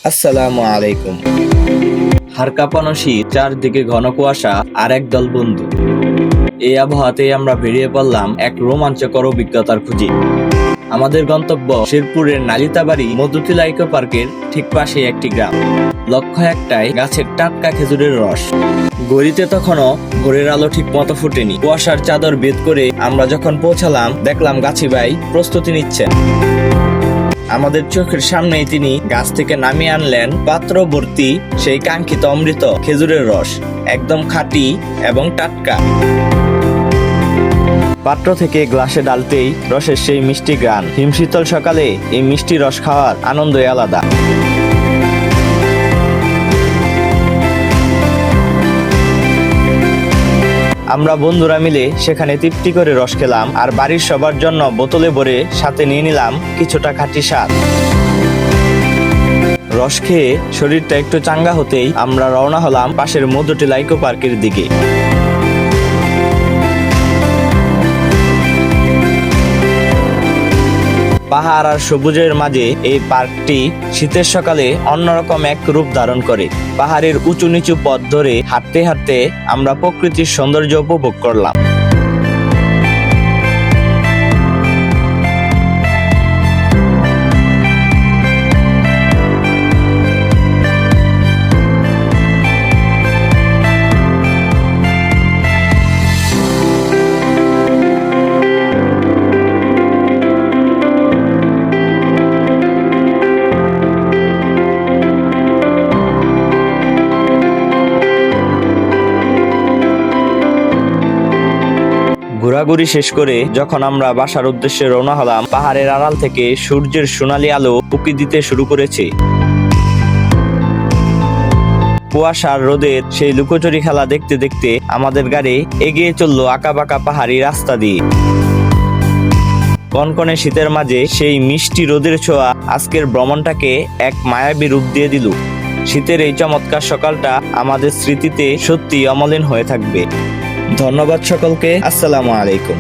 আসসালামু আলাইকুম। হাড় কাঁপানো শীত, চারদিকে ঘন কুয়াশা আর একদল বন্ধু। এই আবহাওয়াতেই আমরা বেরিয়ে পড়লাম এক রোমাঞ্চকর অভিজ্ঞতার খোঁজে। আমাদের গন্তব্য শেরপুরের নালিতাবাড়ি মধুতিলা ইকো পার্কের ঠিক পাশে একটি গ্রাম। লক্ষ্য একটাই, গাছের টাটকা খেজুরের রস। গড়িতে তখনও ভোরের আলো ঠিক মতো ফুটেনি। কুয়াশার চাদর ভেদ করে আমরা যখন পৌঁছালাম, দেখলাম গাছি ভাই প্রস্তুতি নিচ্ছেন। আমাদের চোখের সামনেই তিনি গাছ থেকে নামিয়ে আনলেন পাত্র ভর্তি সেই কাঙ্ক্ষিত অমৃত খেজুরের রস, একদম খাঁটি এবং টাটকা। পাত্র থেকে গ্লাসে ডালতেই রসের সেই মিষ্টি ঘ্রাণ। হিমশীতল সকালে এই মিষ্টি রস খাওয়ার আনন্দই আলাদা। আমরা বন্ধুরা মিলে সেখানে তৃপ্তি করে রস খেলাম, আর বাড়ির সবার জন্য বোতলে ভরে সাথে নিয়ে নিলাম কিছুটা খাঁটি স্বাদ। রস খেয়ে শরীরটা একটু চাঙ্গা হতেই আমরা রওনা হলাম পাশের মধুটিলা ইকো পার্কের দিকে। পাহাড় আর সবুজের মাঝে এই পার্কটি শীতের সকালে অন্যরকম এক রূপ ধারণ করে। পাহাড়ের উঁচু নিচু পথ ধরে হাঁটতে হাঁটতে আমরা প্রকৃতির সৌন্দর্য উপভোগ করলাম। ঘোরাঘুরি শেষ করে যখন আমরা বাসার উদ্দেশ্যে রওনা হলাম, পাহাড়ের আড়াল থেকে সূর্যের সোনালী আলো উঁকি দিতে শুরু করেছে। কুয়াশার রোদের সেই লুকোচুরি খেলা দেখতে দেখতে আমাদের গাড়ি এগিয়ে চললো আঁকাবাঁকা পাহাড়ি রাস্তা দিয়ে। কনকনে শীতের মাঝে সেই মিষ্টি রোদের ছোঁয়া আজকের ভ্রমণটাকে এক মায়াবী রূপ দিয়ে দিল। শীতের এই চমৎকার সকালটা আমাদের স্মৃতিতে সত্যি অমলিন হয়ে থাকবে। ধন্যবাদ সকলকে। আসসালামু আলাইকুম।